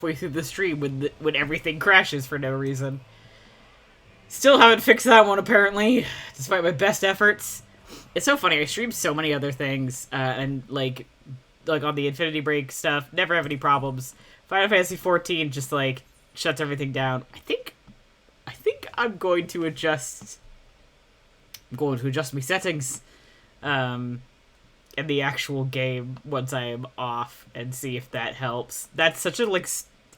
Way through the stream when everything crashes for no reason. Still haven't fixed that one, apparently, despite my best efforts. It's so funny, I stream so many other things, and, like on the Infinity Break stuff, never have any problems. Final Fantasy XIV just, like, shuts everything down. I think I'm going to adjust... my settings, in the actual game once I am off and see if that helps. That's such a, like,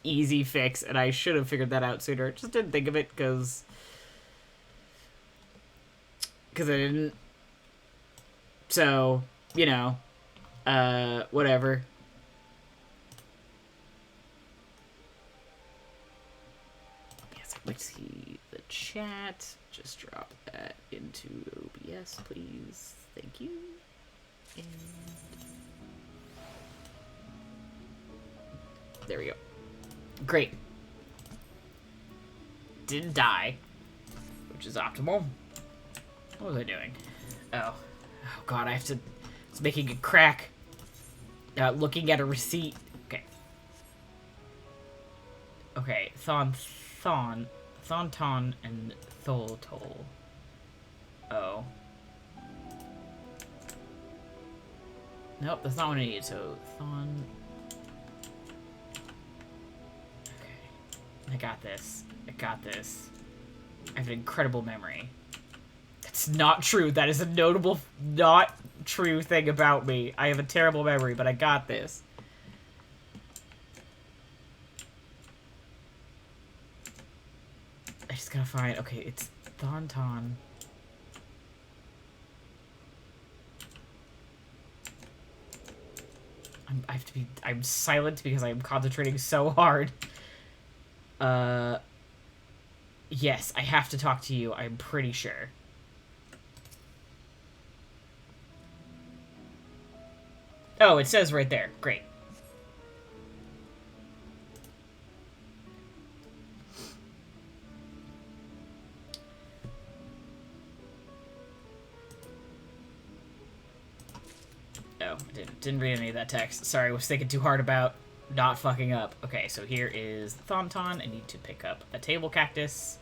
easy fix, and I should have figured that out sooner. Just didn't think of it, because I didn't. So, you know, whatever. Yes, let's see the chat. Just drop that into OBS, please. Thank you. And there we go. Great. Didn't die, which is optimal. What was I doing? Oh god, I have to... It's making a crack. Looking at a receipt. Okay. Okay, Thonton, and Tholtol. Oh. Nope, that's not what I need, so Thon... Okay. I got this. I have an incredible memory. That's not true. That is a notable, not true thing about me. I have a terrible memory, but I got this. I just gotta find... Okay, it's Thonton. I'm silent because I am concentrating so hard. Yes, I have to talk to you, I'm pretty sure. Oh, it says right there. Great. Oh, didn't read any of that text. Sorry, I was thinking too hard about not fucking up. Okay, so here is Thonton. I need to pick up a table cactus.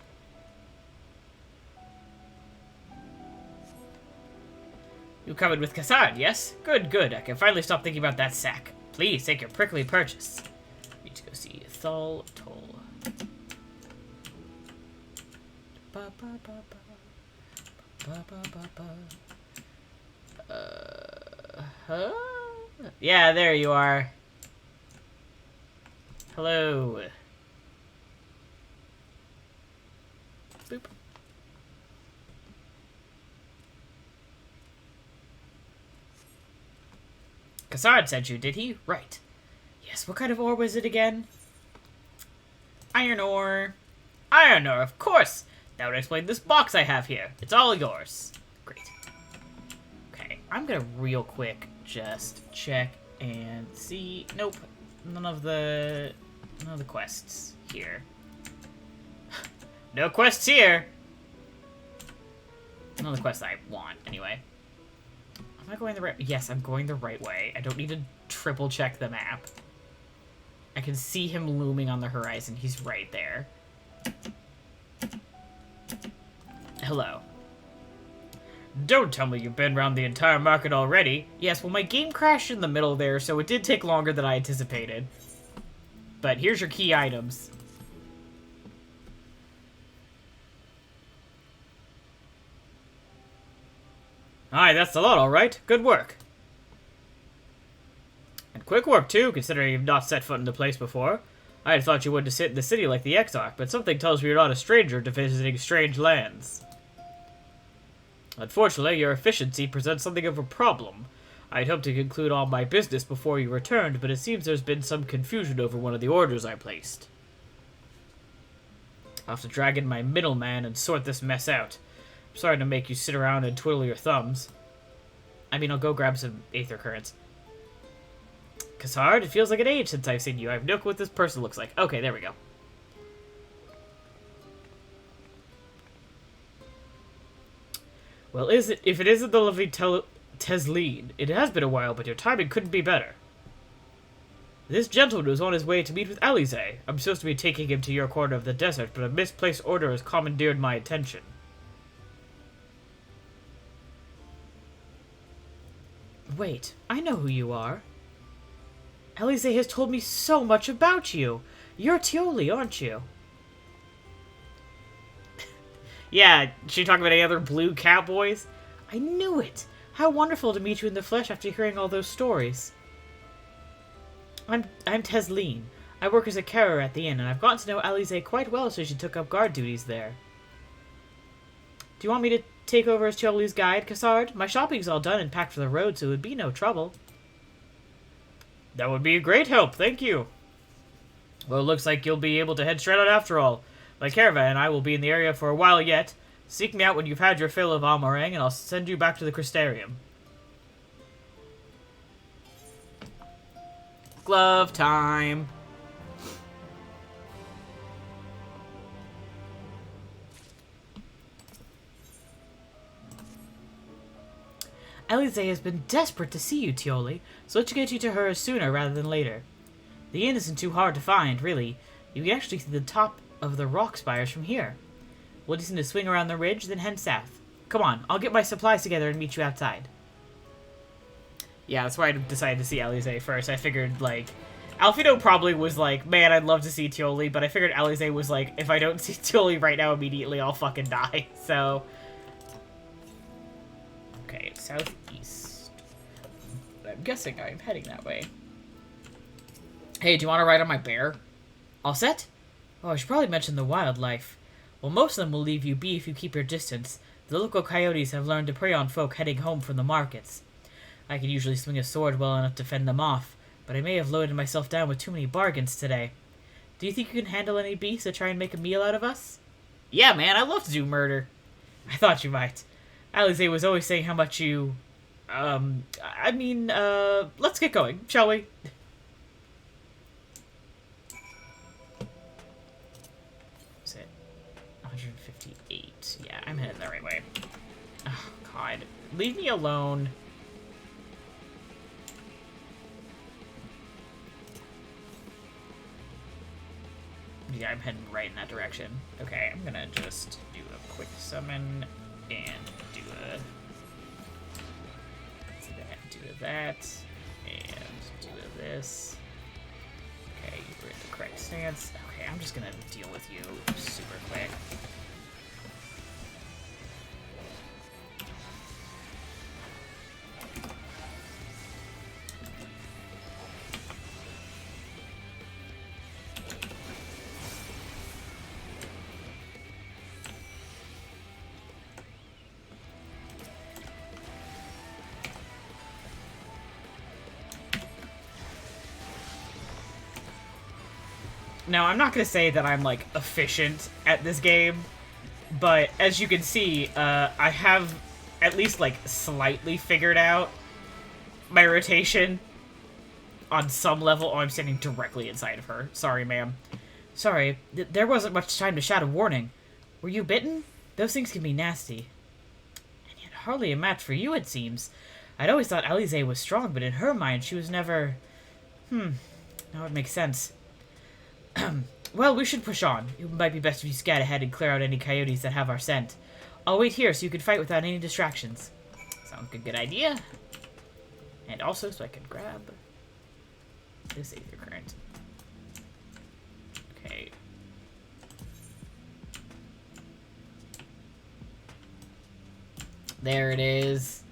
You coming with Cassard, yes? Good. I can finally stop thinking about that sack. Please, take your prickly purchase. Need to go see Tholtol. Huh? Yeah, there you are. Hello. Boop. Cassard sent you, did he? Right. Yes, what kind of ore was it again? Iron ore. Iron ore, of course! That would explain this box I have here. It's all yours. Great. Okay, I'm gonna real quick just check and see... Nope. None of the quests here. No quests here! None of the quests I want, anyway. Am I going the right... Yes, I'm going the right way. I don't need to triple check the map. I can see him looming on the horizon. He's right there. Hello. Don't tell me you've been around the entire market already. Yes, well, my game crashed in the middle there, so it did take longer than I anticipated. But here's your key items. Aye, that's the lot, all right. Good work. And quick work, too, considering you've not set foot in the place before. I had thought you would to sit in the city like the Exarch, but something tells me you're not a stranger to visiting strange lands. Unfortunately, your efficiency presents something of a problem. I'd hoped to conclude all my business before you returned, but it seems there's been some confusion over one of the orders I placed. I'll have to drag in my middleman and sort this mess out. I'm sorry to make you sit around and twiddle your thumbs. I mean, I'll go grab some Aether Currents. Cassard, it feels like an age since I've seen you. I have no clue what this person looks like. Okay, there we go. Well, if it isn't the lovely Tesleen, it has been a while, but your timing couldn't be better. This gentleman was on his way to meet with Alize. I'm supposed to be taking him to your corner of the desert, but a misplaced order has commandeered my attention. Wait, I know who you are. Alize has told me so much about you. You're Tioli, aren't you? Yeah, she talking about any other blue cowboys? I knew it! How wonderful to meet you in the flesh after hearing all those stories. I'm Tesleen. I work as a carer at the inn, and I've gotten to know Alize quite well since she took up guard duties there. Do you want me to take over as Tioli's guide, Cassard? My shopping's all done and packed for the road, so it would be no trouble. That would be a great help, thank you. Well, it looks like you'll be able to head straight out after all. My caravan and I will be in the area for a while yet. Seek me out when you've had your fill of Almarang, and I'll send you back to the Crystarium. Glove time. Alize has been desperate to see you, Tioli, so let's get you to her sooner rather than later. The inn isn't too hard to find, really. You can actually see the top of the rock spires from here. We'll just need to swing around the ridge, then head south. Come on, I'll get my supplies together and meet you outside. Yeah, that's why I decided to see Alize first. I figured, like, Alfredo probably was like, man, I'd love to see Tioli, but I figured Alize was like, if I don't see Tioli right now immediately, I'll fucking die. So, okay, it's southeast. I'm guessing I'm heading that way. Hey, do you want to ride on my bear? All set? Oh, I should probably mention the wildlife. Well, most of them will leave you be if you keep your distance. The local coyotes have learned to prey on folk heading home from the markets. I can usually swing a sword well enough to fend them off, but I may have loaded myself down with too many bargains today. Do you think you can handle any beasts to try and make a meal out of us? Yeah, man, I love to do murder. I thought you might. Alize was always saying how much you... let's get going, shall we? Is it 158? Yeah, I'm heading the right way. Oh, God. Leave me alone. Yeah, I'm heading right in that direction. Okay, I'm gonna just do a quick summon and do that, and do this. Okay, you're in the correct stance. Okay, I'm just gonna deal with you super quick. Now, I'm not going to say that I'm, like, efficient at this game, but as you can see, I have at least, like, slightly figured out my rotation on some level. Oh, I'm standing directly inside of her. Sorry, ma'am. Sorry, there wasn't much time to shout a warning. Were you bitten? Those things can be nasty. And yet hardly a match for you, it seems. I'd always thought Alize was strong, but in her mind, she was never... now it makes sense. Well, we should push on. It might be best if you scat ahead and clear out any coyotes that have our scent. I'll wait here so you can fight without any distractions. Sounds like a good idea. And also so I can grab this Aether Current. Okay. There it is.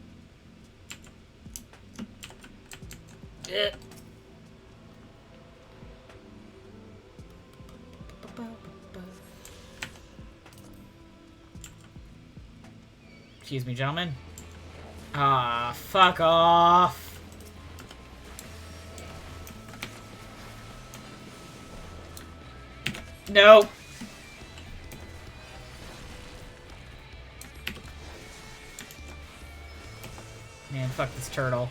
Excuse me, gentlemen. Ah, fuck off. No. Man, fuck this turtle.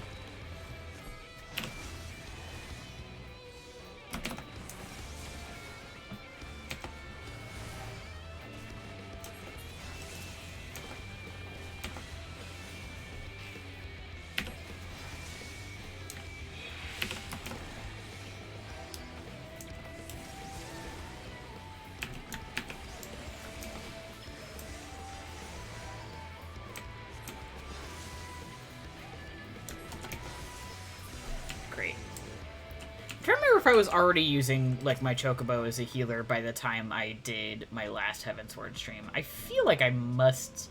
I was already using, like, my Chocobo as a healer by the time I did my last Heavensward stream. I feel like I must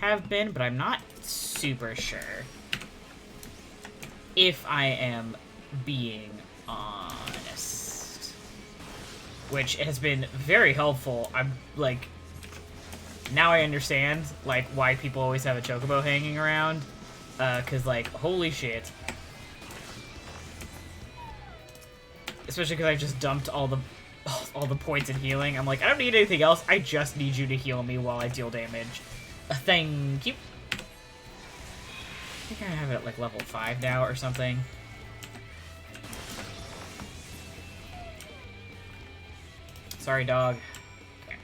have been, but I'm not super sure if I am being honest. Which has been very helpful. I'm, like, now I understand, like, why people always have a Chocobo hanging around. 'Cause, like, holy shit. Especially because I just dumped all the points in healing. I'm like, I don't need anything else. I just need you to heal me while I deal damage. Thank you. I think I have it at, like, level 5 now or something. Sorry, dog. Okay.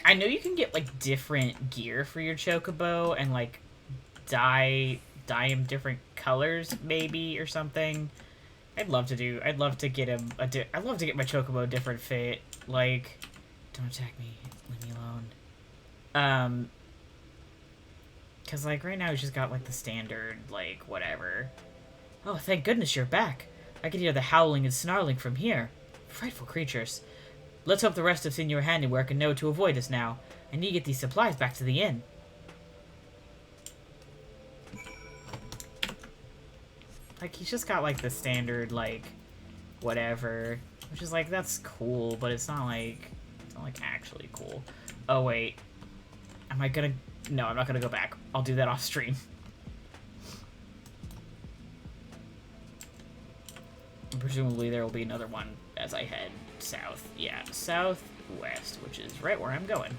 I know you can get, like, different gear for your Chocobo and, like, dye him different colors, maybe, or something. I'd love to get him I'd love to get my Chocobo a different fit. Like, don't attack me. Leave me alone. Because, like, right now he's just got, like, the standard, like, whatever. Oh, thank goodness you're back. I can hear the howling and snarling from here. Frightful creatures. Let's hope the rest have seen your handiwork and know to avoid us now. I need to get these supplies back to the inn. Like, he's just got, like, the standard, like, whatever. Which is, like, that's cool, but it's not, like, actually cool. Oh, wait. Am I gonna... No, I'm not gonna go back. I'll do that off stream. Presumably there will be another one as I head south. Yeah, southwest, which is right where I'm going.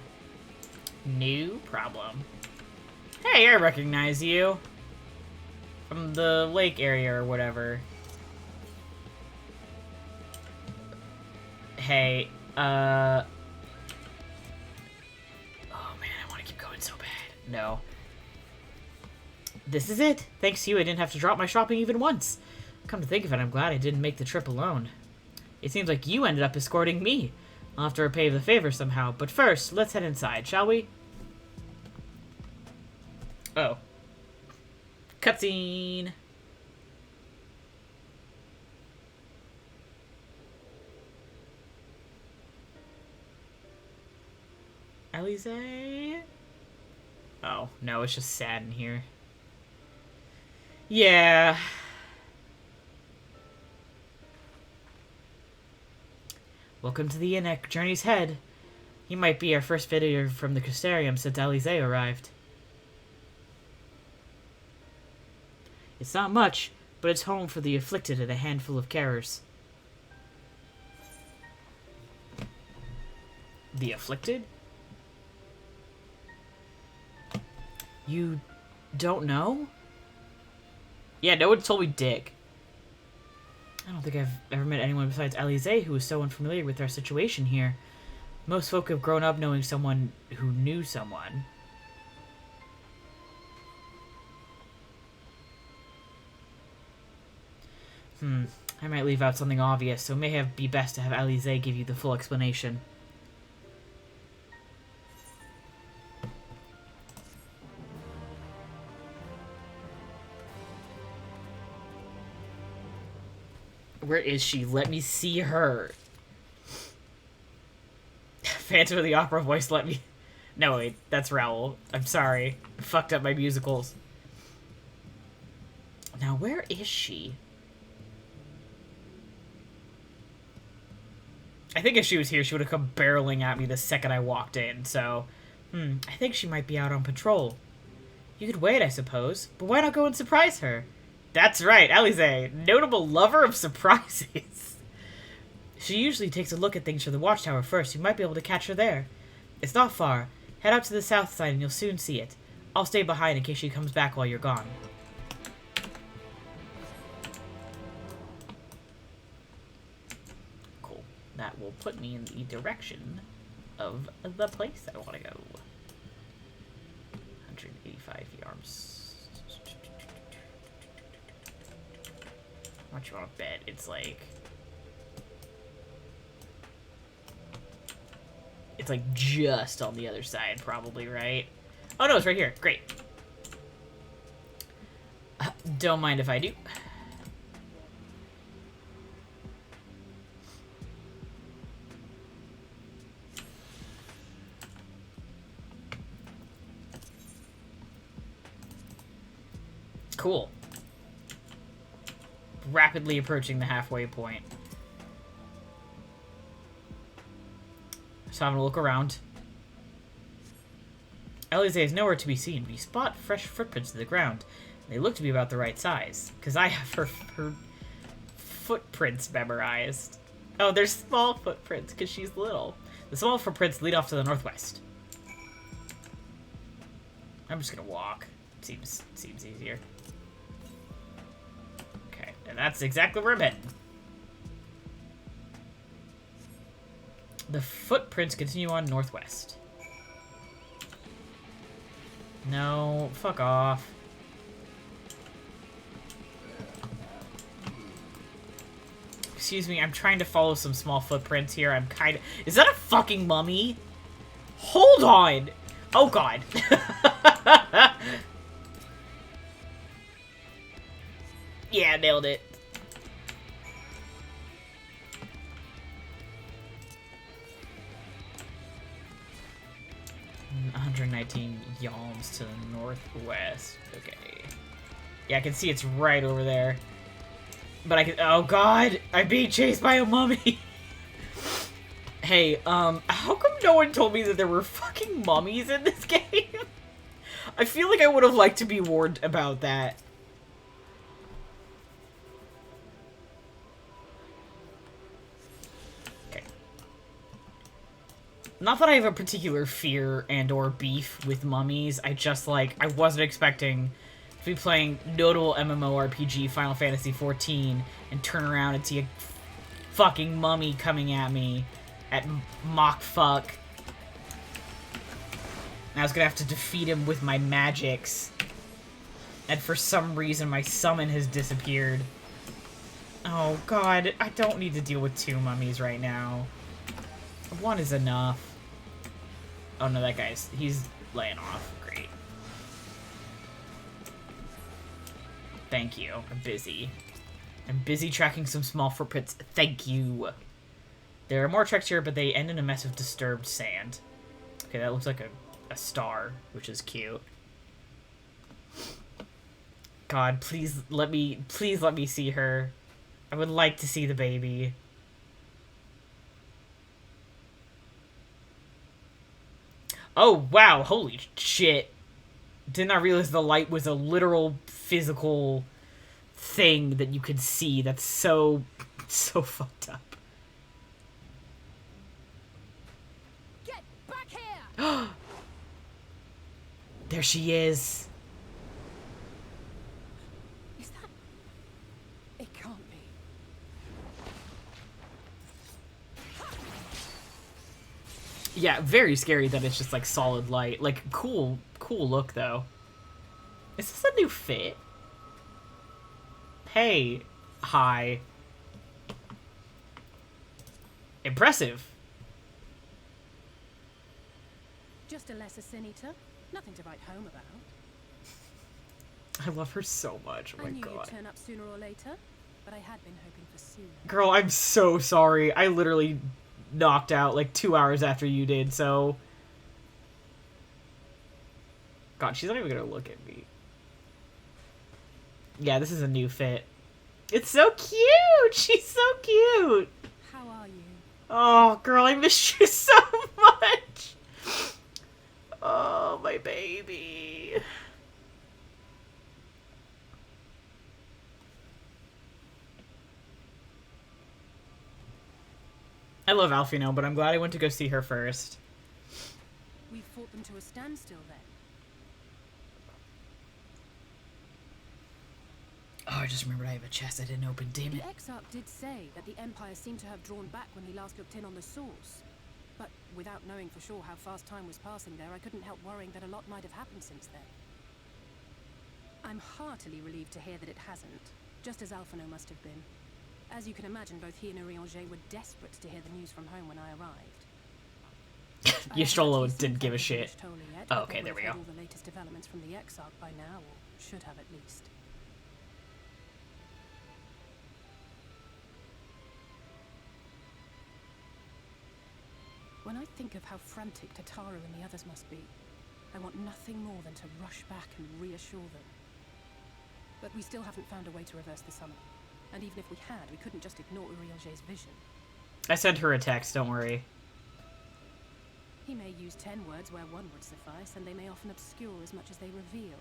No problem. Hey, I recognize you. From the lake area or whatever. Hey, oh man, I want to keep going so bad. No. This is it. Thanks to you, I didn't have to drop my shopping even once. Come to think of it, I'm glad I didn't make the trip alone. It seems like you ended up escorting me. I'll have to repay the favor somehow, but first, let's head inside, shall we? Oh. Cutscene! Alize? Oh, no, it's just sad in here. Yeah. Welcome to the inn at Journey's Head. He might be our first visitor from the Crystarium since Alize arrived. It's not much, but it's home for the afflicted and a handful of carers. The afflicted? You don't know? Yeah, no one told me dick. I don't think I've ever met anyone besides Alize who was so unfamiliar with our situation here. Most folk have grown up knowing someone who knew someone. I might leave out something obvious, so it may be best to have Alize give you the full explanation. Where is she? Let me see her. Phantom of the Opera voice, let me... No, wait, that's Raoul. I'm sorry. I fucked up my musicals. Now, where is she? I think if she was here, she would have come barreling at me the second I walked in, so... I think she might be out on patrol. You could wait, I suppose, but why not go and surprise her? That's right, Alize, notable lover of surprises. She usually takes a look at things from the watchtower first. You might be able to catch her there. It's not far. Head out to the south side and you'll soon see it. I'll stay behind in case she comes back while you're gone. Cool. That will put me in the direction of the place I want to go. 185 yards. How much you want to bet? It's like... It's like just on the other side, probably, right? Oh no, it's right here. Great. Don't mind if I do. Cool. Rapidly approaching the halfway point. So I'm gonna look around. Elise is nowhere to be seen, but you spot fresh footprints to the ground. They look to be about the right size, because I have her footprints memorized. Oh, there's small footprints, because she's little. The small footprints lead off to the northwest. I'm just gonna walk. Seems easier. Okay, and that's exactly where I'm heading. The footprints continue on northwest. No, fuck off. Excuse me, I'm trying to follow some small footprints here. I'm kind of... Is that a fucking mummy? Hold on! Oh, God. Yeah, nailed it. Mm, 119 yalms to the northwest. Okay. Yeah, I can see it's right over there. But I can... Oh, God! I'm being chased by a mummy! Hey, how come no one told me that there were fucking mummies in this game? I feel like I would have liked to be warned about that. Okay. Not that I have a particular fear and or beef with mummies, I just, like, I wasn't expecting to be playing notable MMORPG Final Fantasy XIV and turn around and see a fucking mummy coming at me at Mach fuck. And I was gonna have to defeat him with my magics. And for some reason my summon has disappeared. Oh God, I don't need to deal with 2 mummies right now. 1 is enough. Oh no, that he's laying off. Great. Thank you. I'm busy. I'm busy tracking some small footprints. Thank you. There are more tracks here, but they end in a mess of disturbed sand. Okay, that looks like a star, which is cute. God, please let me see her. I would like to see the baby. Oh, wow, holy shit. Did not realize the light was a literal physical thing that you could see. That's so fucked up. Get back here! There she is. Is that... It can't be. Yeah, very scary that it's just like solid light. Like, cool look though. Is this a new fit? Hey, hi. Impressive. Just a lesser sin eater. Nothing to write home about. I love her so much. Oh my I knew God. you'd turn up sooner or later, but I had been hoping for sooner. Girl, I'm so sorry. I literally knocked out like 2 hours after you did, so... God, she's not even gonna look at me. Yeah, this is a new fit. It's so cute! She's so cute! How are you? Oh, girl, I miss you so much! Oh, my baby. I love Alfino, but I'm glad I went to go see her first. We fought them to a standstill then. Oh, I just remembered I have a chest I didn't open, damn The it. Exarch did say that the Empire seemed to have drawn back when he last looked in on the source. But without knowing for sure how fast time was passing there, I couldn't help worrying that a lot might have happened since then. I'm heartily relieved to hear that it hasn't, just as Alphino must have been. As you can imagine, both he and Urianger were desperate to hear the news from home when I arrived. Ystrolo didn't give a shit. Yet, Oh, okay, there we go. All the latest developments from the Exarch by now, or should have at least. When I think of how frantic Tataru and the others must be, I want nothing more than to rush back and reassure them. But we still haven't found a way to reverse the summon. And even if we had, we couldn't just ignore Urielge's vision. I sent her a text, don't worry. He may use 10 words where one would suffice, and they may often obscure as much as they reveal.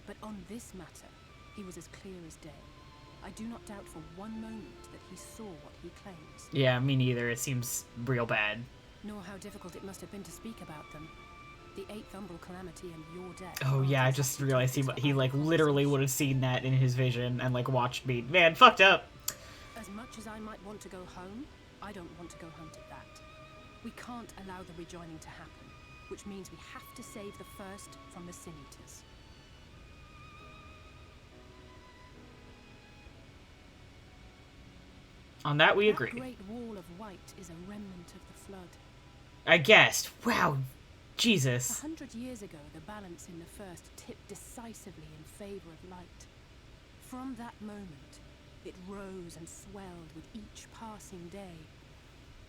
But on this matter, he was as clear as day. I do not doubt for one moment that he saw what he claims. Yeah, me neither. It seems real bad. Nor how difficult it must have been to speak about them. The 8th umbral calamity and your death. Oh yeah, I just realized he like literally would have seen that in his vision and like watched me. Man, fucked up. As much as I might want to go home, I don't want to go home to that. We can't allow the rejoining to happen, which means we have to save the first from the Sin Eaters. On that we agree. That great wall of white is a remnant of the flood. I guessed. Wow. Jesus. 100 years ago, the balance in the first tipped decisively in favor of light. From that moment, it rose and swelled with each passing day,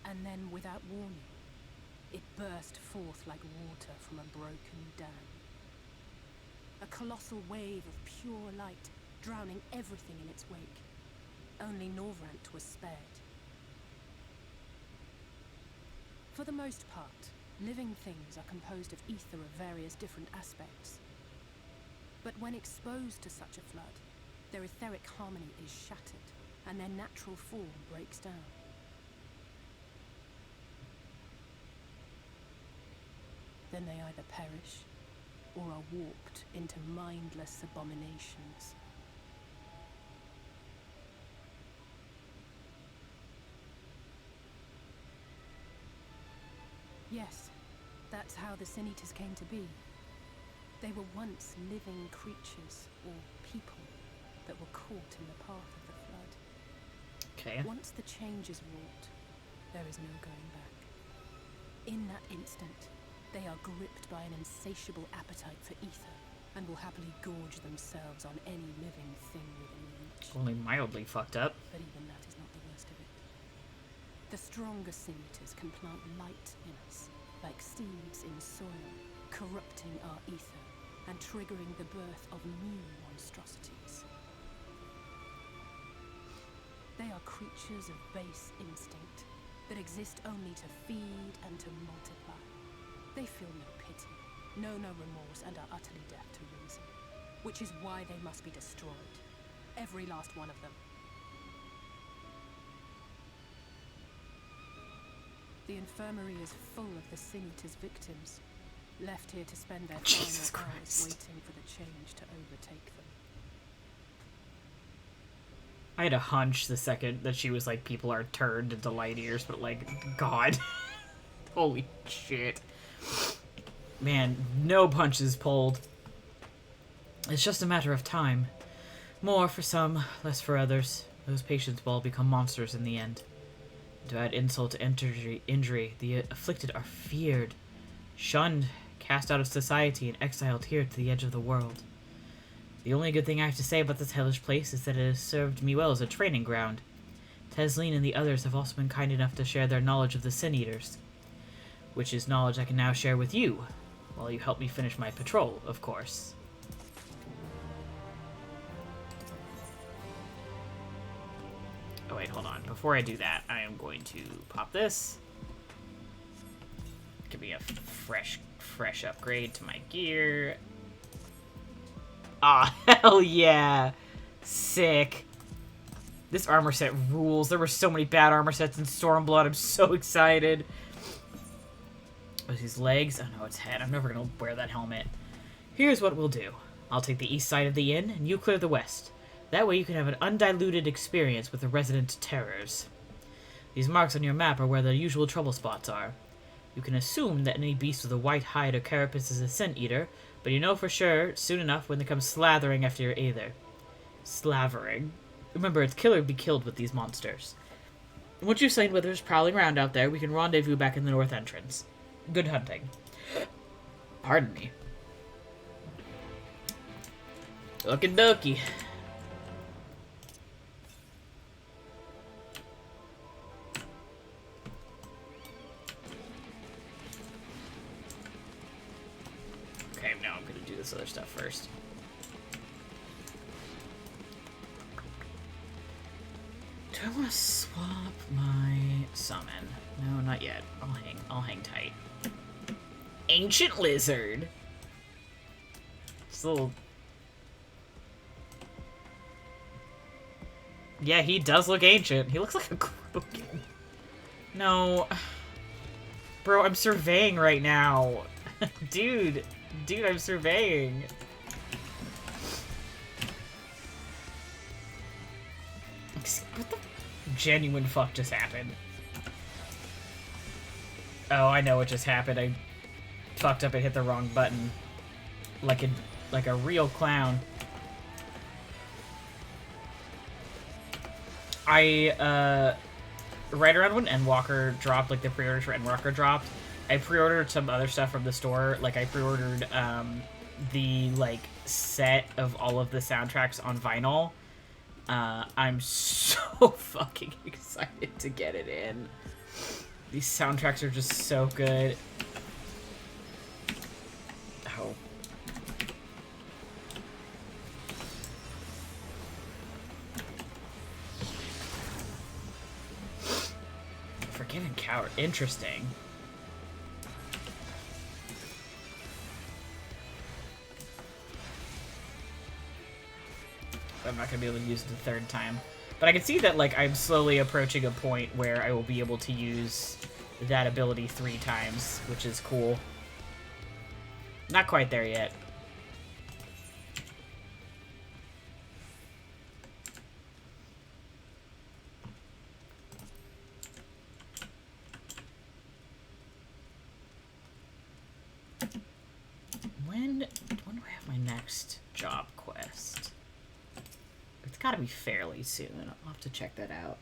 and then, without warning, it burst forth like water from a broken dam. A colossal wave of pure light, drowning everything in its wake. Only Norvrant was spared. For the most part, living things are composed of ether of various different aspects. But when exposed to such a flood, their etheric harmony is shattered, and their natural form breaks down. Then they either perish, or are warped into mindless abominations. Yes, that's how the Sin Eaters came to be. They were once living creatures, or people, that were caught in the path of the flood. Okay. Once the change is wrought, there is no going back. In that instant, they are gripped by an insatiable appetite for ether, and will happily gorge themselves on any living thing within reach. Only mildly fucked up. But even that is not the worst of it. The stronger Sin Eaters can plant light in us, like seeds in soil, corrupting our ether and triggering the birth of new monstrosities. They are creatures of base instinct that exist only to feed and to multiply. They feel no pity, know no remorse, and are utterly deaf to reason, which is why they must be destroyed. Every last one of them. The infirmary is full of the Sin Eaters' victims, left here to spend their Jesus final hours Christ. waiting for the change to overtake them. I had a hunch the second that she was like, people are turned into light ears, but like, God. Holy shit. Man, no punches pulled. It's just a matter of time. More for some, less for others. Those patients will all become monsters in the end. To add insult to injury, the afflicted are feared, shunned, cast out of society, and exiled here to the edge of the world. The only good thing I have to say about this hellish place is that it has served me well as a training ground. Tesleen and the others have also been kind enough to share their knowledge of the Sin Eaters, which is knowledge I can now share with you, while you help me finish my patrol, of course. Oh wait, hold on. Before I do that, I am going to pop this. Give me a fresh upgrade to my gear. Ah, hell yeah! Sick. This armor set rules. There were so many bad armor sets in Stormblood. I'm so excited. Oh, these legs? Oh no, it's head. I'm never gonna wear that helmet. Here's what we'll do. I'll take the east side of the inn, and you clear the west. That way you can have an undiluted experience with the resident terrors. These marks on your map are where the usual trouble spots are. You can assume that any beast with a white hide or carapace is a Sin Eater, but you know for sure soon enough when they come slathering after your aether. Slavering. Remember, it's killer to be killed with these monsters. Once you've slain withers prowling around out there, we can rendezvous back in the north entrance. Good hunting. Pardon me. Okie dokie. Okay, now I'm gonna do this other stuff first. Do I want to swap my summon? No, not yet. I'll hang tight. Ancient Lizard. Just a little... Yeah, he does look ancient. He looks like a Krogan. No. Bro, I'm surveying right now. Dude, I'm surveying. What the genuine fuck just happened? Oh, I know what just happened. I fucked up and hit the wrong button. Like a real clown. Right around when Endwalker dropped, like the pre-orders for Endwalker dropped, I pre-ordered some other stuff from the store. Like I pre-ordered the like set of all of the soundtracks on vinyl. I'm so fucking excited to get it in. These soundtracks are just so good. Oh. Forgetting Coward. Interesting. I'm not going to be able to use it the third time. But I can see that, like, I'm slowly approaching a point where I will be able to use that ability 3 times, which is cool. Not quite there yet. When do I have my next job quest? It's gotta be fairly soon. I'll have to check that out.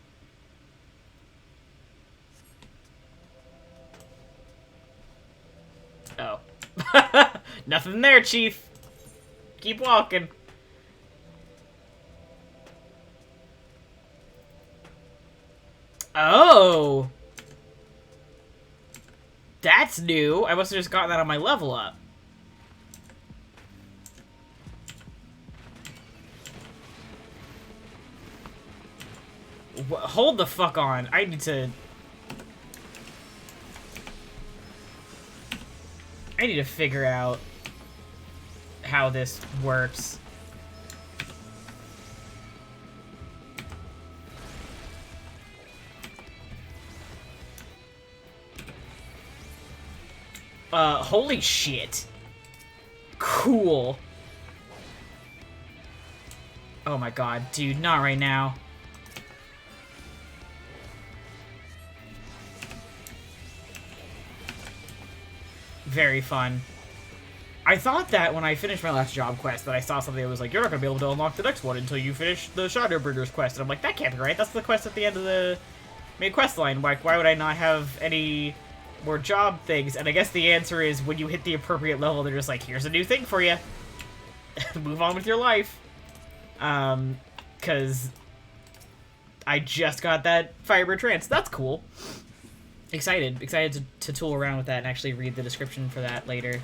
Oh. Nothing there, Chief. Keep walking. Oh! That's new. I must have just gotten that on my level up. Hold the fuck on. I need to figure out how this works. Holy shit. Cool. Oh my god, dude, not right now. Very fun. I thought that when I finished my last job quest that I saw something that was like, you're not going to be able to unlock the next one until you finish the Shadowbringers quest. And I'm like, that can't be right. That's the quest at the end of the main quest line. Why would I not have any more job things? And I guess the answer is when you hit the appropriate level, they're just like, here's a new thing for you. Move on with your life. Because I just got that Firebird Trance. That's cool. Excited to tool around with that and actually read the description for that later.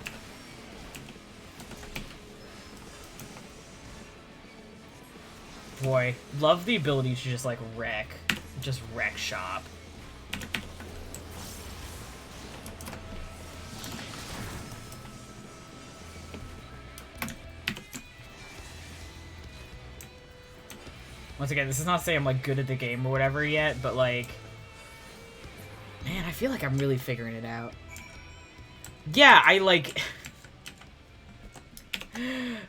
Boy, love the ability to just like wreck shop. Once again, this is not saying I'm like good at the game or whatever yet, but like, man, I feel like I'm really figuring it out. Yeah, I like...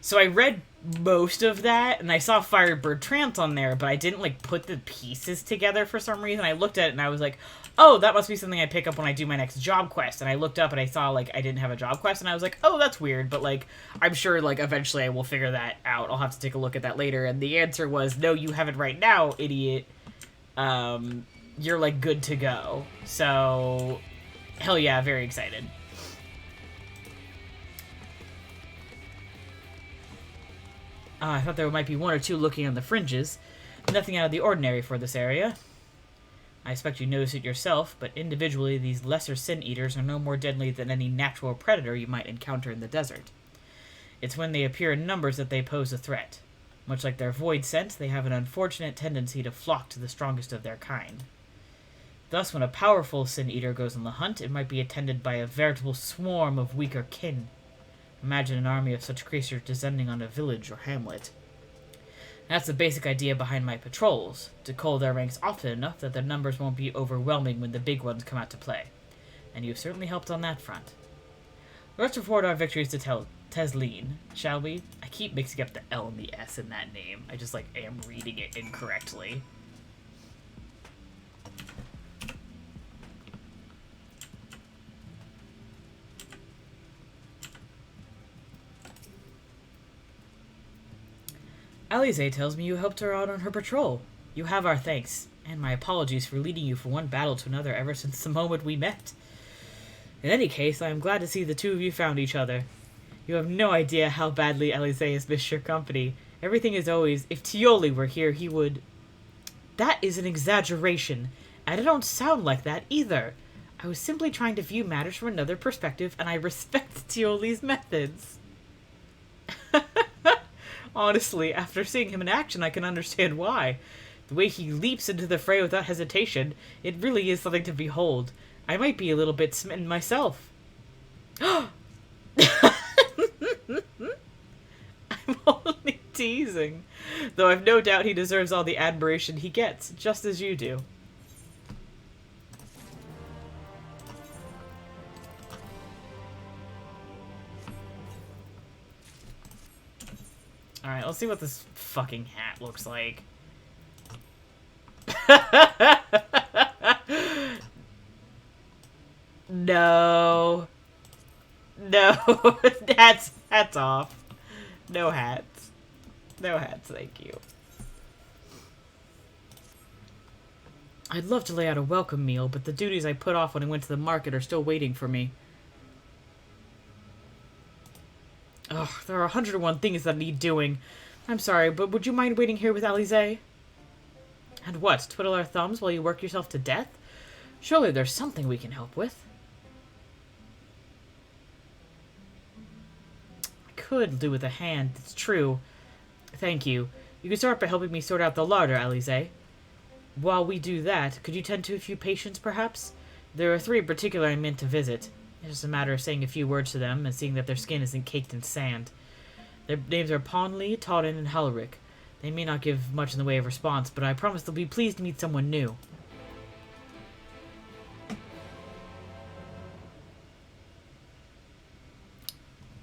So I read most of that, and I saw Firebird Trance on there, but I didn't, like, put the pieces together for some reason. I looked at it, and I was like, oh, that must be something I pick up when I do my next job quest. And I looked up, and I saw, like, I didn't have a job quest, and I was like, oh, that's weird. But, like, I'm sure, like, eventually I will figure that out. I'll have to take a look at that later. And the answer was, no, you have it right now, idiot. You're, like, good to go. So, hell yeah, very excited. I thought there might be one or two looking on the fringes. Nothing out of the ordinary for this area. I expect you notice it yourself, but individually these lesser sin-eaters are no more deadly than any natural predator you might encounter in the desert. It's when they appear in numbers that they pose a threat. Much like their void sense, they have an unfortunate tendency to flock to the strongest of their kind. Thus, when a powerful sin-eater goes on the hunt, it might be attended by a veritable swarm of weaker kin. Imagine an army of such creatures descending on a village or hamlet. That's the basic idea behind my patrols, to cull their ranks often enough that their numbers won't be overwhelming when the big ones come out to play. And you've certainly helped on that front. Let's report our victories to Tesleen, shall we? I keep mixing up the L and the S in that name. I just, am reading it incorrectly. Alize tells me you helped her out on her patrol. You have our thanks, and my apologies for leading you from one battle to another ever since the moment we met. In any case, I am glad to see the two of you found each other. You have no idea how badly Alize has missed your company. Everything is always, if Tioli were here, he would... That is an exaggeration, and I don't sound like that either. I was simply trying to view matters from another perspective, and I respect Tioli's methods. Honestly, after seeing him in action, I can understand why. The way he leaps into the fray without hesitation, it really is something to behold. I might be a little bit smitten myself. I'm only teasing. Though I've no doubt he deserves all the admiration he gets, just as you do. Alright, let's see what this fucking hat looks like. No. No. Hats off. No hats. No hats, thank you. I'd love to lay out a welcome meal, but the duties I put off when I went to the market are still waiting for me. Ugh, there are 101 things that need doing. I'm sorry, but would you mind waiting here with Alize? And what, twiddle our thumbs while you work yourself to death? Surely there's something we can help with. I could do with a hand, it's true. Thank you. You can start by helping me sort out the larder, Alize. While we do that, could you tend to a few patients, perhaps? There are 3 in particular I meant to visit. It's just a matter of saying a few words to them and seeing that their skin isn't caked in sand. Their names are Ponley, Todden, and Hallerik. They may not give much in the way of response, but I promise they'll be pleased to meet someone new.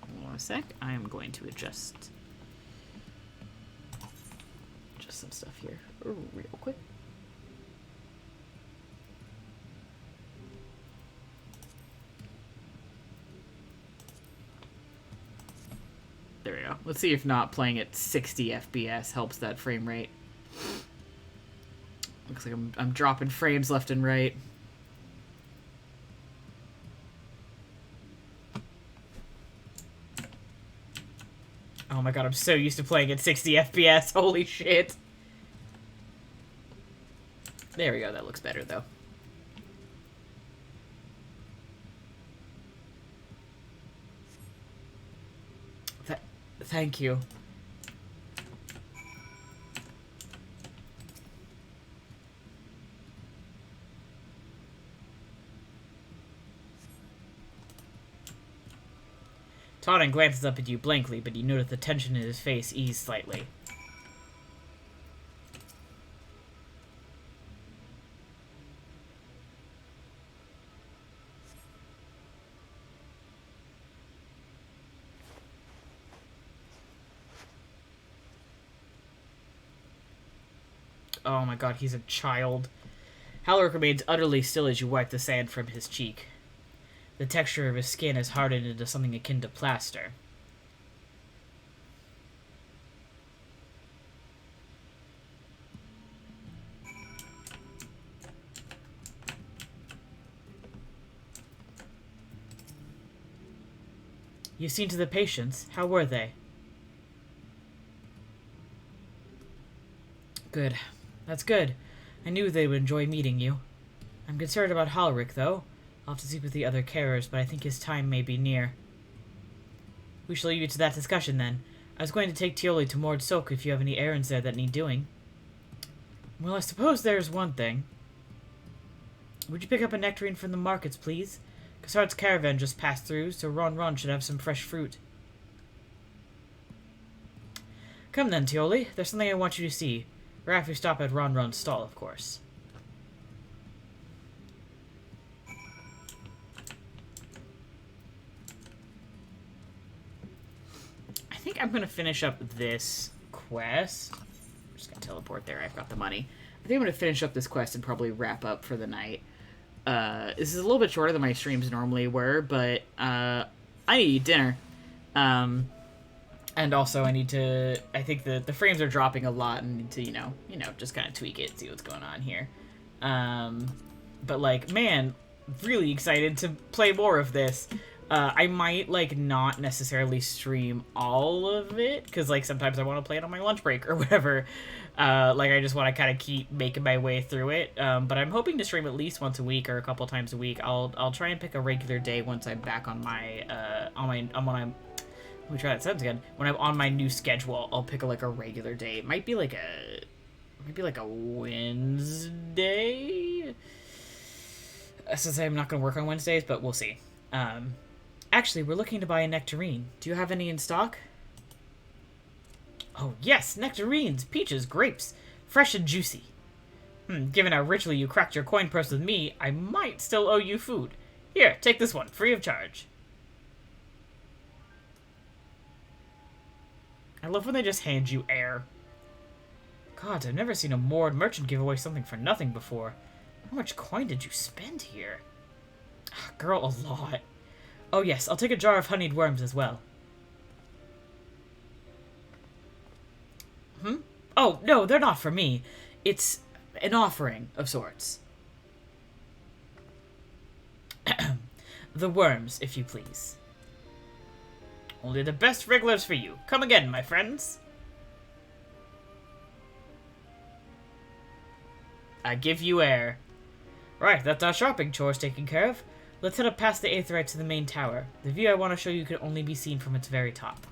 Hold on a sec. I am going to adjust some stuff here real quick. There we go. Let's see if not playing at 60 FPS helps that frame rate. Looks like I'm dropping frames left and right. Oh my god, I'm so used to playing at 60 FPS. Holy shit. There we go. That looks better, though. Thank you. Todden glances up at you blankly, but you notice the tension in his face ease slightly. Oh my god, he's a child. Hallerik remains utterly still as you wipe the sand from his cheek. The texture of his skin has hardened into something akin to plaster. You've seen to the patients. How were they? Good. That's good. I knew they would enjoy meeting you. I'm concerned about Hallerik, though. I'll have to speak with the other carers, but I think his time may be near. We shall leave you to that discussion, then. I was going to take Tioli to Mord Soak if you have any errands there that need doing. Well, I suppose there's one thing. Would you pick up a nectarine from the markets, please? Cassard's caravan just passed through, so Ron should have some fresh fruit. Come then, Tioli. There's something I want you to see. Or after you stop at Ron's stall, of course. I think I'm going to finish up this quest. I'm just going to teleport there. I've got the money. I think I'm going to finish up this quest and probably wrap up for the night. This is a little bit shorter than my streams normally were, but I need to eat dinner. And also I need to... I think the frames are dropping a lot and need to, you know, just kind of tweak it, see what's going on here. But, like, man, really excited to play more of this. I might, like, not necessarily stream all of it, because, like, sometimes I want to play it on my lunch break or whatever. Like, I just want to kind of keep making my way through it. But I'm hoping to stream at least once a week or a couple times a week. I'll try and pick a regular day once I'm back on my, let me try that sentence again. When I'm on my new schedule, I'll pick a regular day. It might be like a Wednesday. Since I'm not going to work on Wednesdays, but we'll see. Actually, we're looking to buy a nectarine. Do you have any in stock? Oh, yes, nectarines, peaches, grapes. Fresh and juicy. Given how richly you cracked your coin purse with me, I might still owe you food. Here, take this one, free of charge. I love when they just hand you air. God, I've never seen a Mord merchant give away something for nothing before. How much coin did you spend here? Girl, a lot. Oh yes, I'll take a jar of honeyed worms as well. Oh, no, they're not for me. It's an offering of sorts. The worms, if you please. Only the best wrigglers for you. Come again, my friends. I give you air. Right, that's our shopping chores taken care of. Let's head up past the Aetheryte to the main tower. The view I want to show you can only be seen from its very top.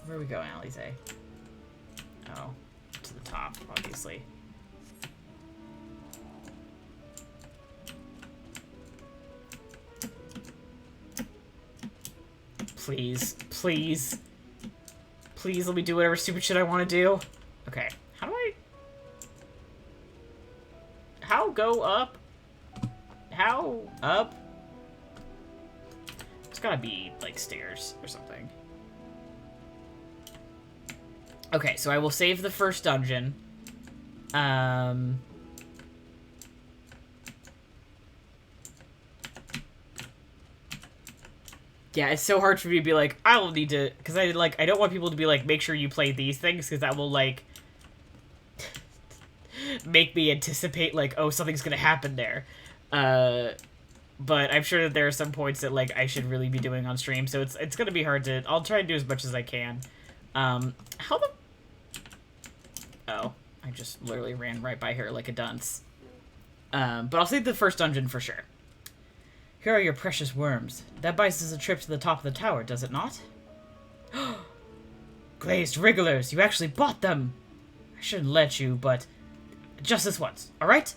Where are we going, Alize? Oh, to the top, obviously. Please, please. Please let me do whatever stupid shit I want to do. Okay, how do I... How go up? How up? It's gotta be, like, stairs or something. Okay, so I will save the first dungeon. Yeah, it's so hard for me to be like, I will need to, because I don't want people to be like, make sure you play these things, because that will, like, make me anticipate, like, oh, something's gonna happen there. But I'm sure that there are some points that, like, I should really be doing on stream, so it's gonna be hard to, I'll try and do as much as I can. How the... Oh, I just literally ran right by her like a dunce. But I'll save the first dungeon for sure. Here are your precious worms. That buys us a trip to the top of the tower, does it not? Glazed wrigglers, you actually bought them! I shouldn't let you, but just this once, alright?